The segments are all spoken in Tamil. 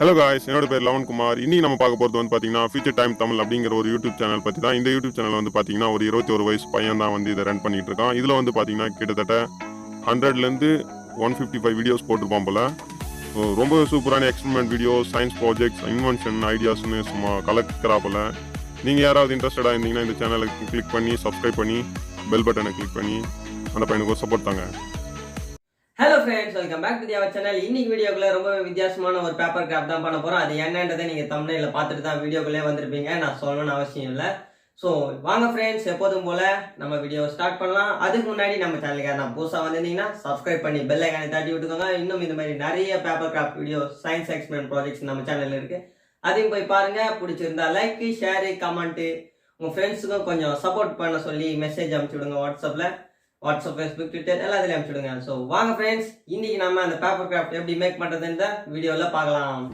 ஹலோ காய்ஸ், என்னோட பேர் லவன் குமார். இன்னைக்கு நம்ம பார்க்க போகிறது வந்து பார்த்தீங்கன்னா ஃபியூச்சர் டைம் தமிழ் அப்படிங்கிற ஒரு யூடியூப் சேனல் பற்றி தான். இந்த யூடியூப் சேனல் வந்து பார்த்தீங்கன்னா ஒரு 21 வயசு பையன் தான் வந்து இதை ரன் பண்ணிட்டு இருக்கான். இதில் வந்து பார்த்தீங்கன்னா கிட்டத்தட்ட 100லேருந்து 155 வீடியோஸ் போட்டிருப்பான் போல. ரொம்ப சூப்பரான experiment video, science projects, invention ஐடியாஸ்னு சும்மா கலக்கிறா போல. நீங்கள் யாராவது இன்ட்ரெஸ்டடாக இருந்தீங்கன்னா இந்த சேனலை கிளிக் பண்ணி சப்ஸ்கிரைப் பண்ணி பெல் பட்டனை கிளிக் பண்ணி அந்த பையனுக்கு ஒரு சப்போர்ட் தாங்க. Hello friends, welcome back to our channel. இன்னைக்கு வீடியோக்குள்ள ரொம்ப வித்தியாசமான ஒரு பேப்பர் கிராஃப்ட் தான் பண்ண போகிறோம். அது என்னன்றதை நீங்கள் தம்ப்நெயில்ல பார்த்துட்டு தான் வீடியோக்குள்ளே வந்திருப்பீங்க. நான் சொல்லணும்னு அவசியம் இல்லை. ஸோ வாங்க ஃப்ரெண்ட்ஸ், எப்போதும் போல் நம்ம வீடியோ ஸ்டார்ட் பண்ணலாம். அதுக்கு முன்னாடி நம்ம சேனலுக்கு நான் புதுசாக வந்திருந்தீங்கன்னா சப்ஸ்கிரைப் பண்ணி பெல் ஐக்கானை தட்டி விட்டுக்கோங்க. இன்னும் இந்த மாதிரி நிறைய paper craft video, science experiment projects நம்ம சேனலில் இருக்குது. அதையும் போய் பாருங்கள். பிடிச்சிருந்தா லைக், ஷேரு, கமெண்ட்டு, உங்கள் ஃப்ரெண்ட்ஸுக்கும் கொஞ்சம் சப்போர்ட் பண்ண சொல்லி மெசேஜ் அனுப்பிச்சி விடுங்க. வாட்ஸ்அப், ஃபேஸ்புக், ட்விட்டர் எல்லாத்துலேயும் அனுப்பிச்சுடுங்க. ஸோ வாங்க ஃப்ரெண்ட்ஸ், இன்னைக்கு நம்ம அந்த பேப்பர் கிராஃப்ட் எப்படி மேக் பண்ணுறதுன்ற வீடியோவில் பார்க்கலாம்.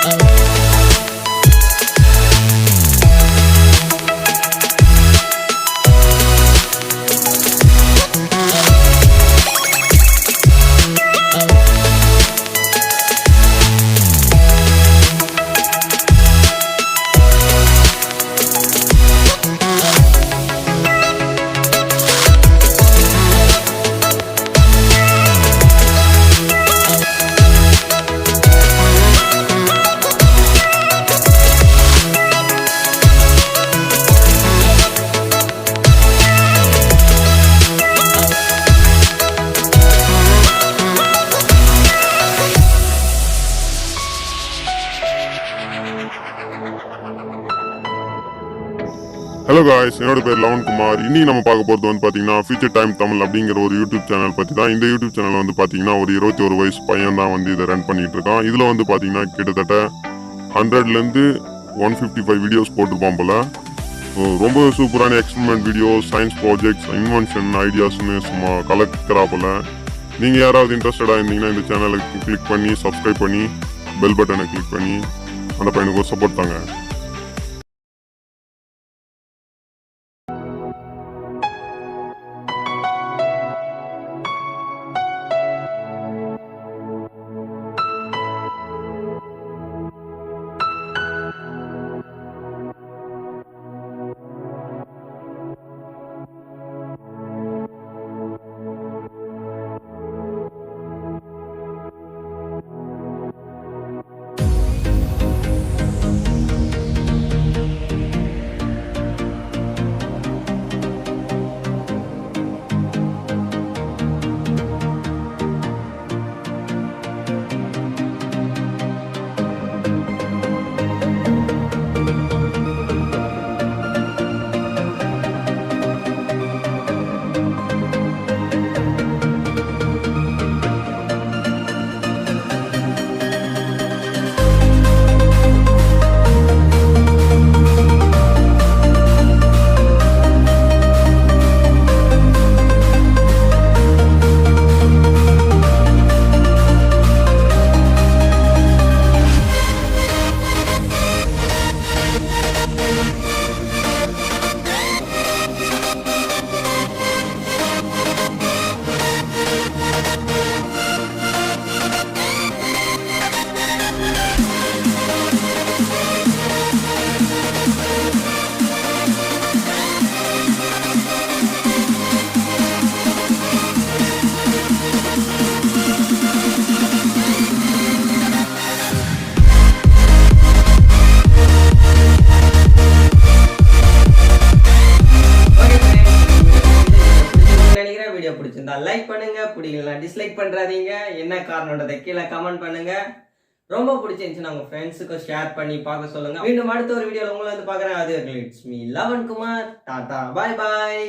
ஹலோ காய்ஸ், என்னோட பேர் லவன்குமார். இன்னைக்கு நம்ம பார்க்க போகிறது வந்து பார்த்தீங்கன்னா ஃபியூச்சர் டைம் தமிழ் அப்படிங்கிற ஒரு யூடியூப் சேனல் பற்றி தான். இந்த யூடியூப் சேனல் வந்து பார்த்தீங்கன்னா ஒரு 21 வயசு பையன் தான் வந்து இதை ரன் பண்ணிட்டு இருக்கான். இதில் வந்து பார்த்தீங்கன்னா கிட்டத்தட்ட 100லேருந்து 155 வீடியோஸ் போட்டிருப்பான் போல. ரொம்ப சூப்பரான experiment videos, science projects, invention ஐடியாஸ்னு சும்மா கலக்கிறா போல. நீங்கள் யாராவது இன்ட்ரெஸ்டடாக இருந்தீங்கன்னா இந்த சேனலுக்கு கிளிக் பண்ணி சப்ஸ்கிரைப் பண்ணி பெல் பட்டனை கிளிக் பண்ணி அந்த பையனுக்கு ஒரு சப்போர்ட் தாங்க. பிடிச்சிருந்தா லைக் பண்ணுங்க, பிடிக்கலனா டிஸ்லைக் பண்றாதீங்க. என்ன காரணம்ன்றதை கீழே கமெண்ட் பண்ணுங்க. ரொம்ப பிடிச்சிருந்துச்சுன்னா உங்க ஃப்ரெண்ட்ஸுக்கு ஷேர் பண்ணி பார்க்க சொல்லுங்க. மீண்டும் அடுத்த ஒரு வீடியோல உங்களை வந்து பார்க்குறேன். அது இட்ஸ் மீ லவன்குமார். டாடா, பாய் பாய்.